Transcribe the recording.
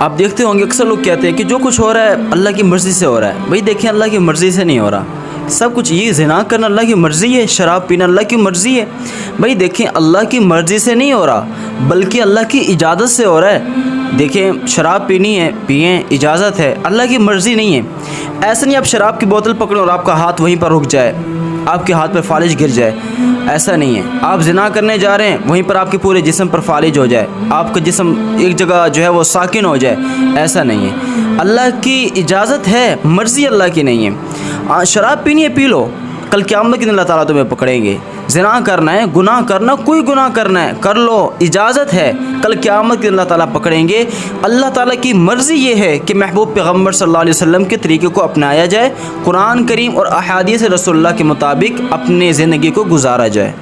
آپ دیکھتے ہوں گے اکثر لوگ کہتے ہیں کہ جو کچھ ہو رہا ہے اللہ کی مرضی سے ہو رہا ہے. بھائی دیکھیں اللہ کی مرضی سے نہیں ہو رہا. سب کچھ یہ زنا کرنا اللہ کی مرضی ہے, شراب پینا اللہ کی مرضی ہے. بھائی دیکھیں اللہ کی مرضی سے نہیں ہو رہا بلکہ اللہ کی اجازت سے ہو رہا ہے. دیکھیں شراب پینی ہے پئیں, اجازت ہے, اللہ کی مرضی نہیں ہے. ایسا نہیں آپ شراب کی بوتل پکڑیں اور آپ کا ہاتھ وہیں پر رک جائے, آپ کے ہاتھ پہ فالج گر جائے, ایسا نہیں ہے. آپ زنا کرنے جا رہے ہیں وہیں پر آپ کے پورے جسم پر فالج ہو جائے, آپ کا جسم ایک جگہ جو ہے وہ ساکن ہو جائے, ایسا نہیں ہے. اللہ کی اجازت ہے, مرضی اللہ کی نہیں ہے. شراب پینی ہے پی لو, کل قیامت کے دن اللہ تعالیٰ تمہیں پکڑیں گے. زنا کرنا ہے, گناہ کرنا, کوئی گناہ کرنا ہے کر لو, اجازت ہے, کل قیامت کے دن اللہ تعالیٰ پکڑیں گے. اللہ تعالیٰ کی مرضی یہ ہے کہ محبوب پیغمبر صلی اللہ علیہ وسلم کے طریقے کو اپنایا جائے, قرآن کریم اور احادیث رسول اللہ کے مطابق اپنی زندگی کو گزارا جائے.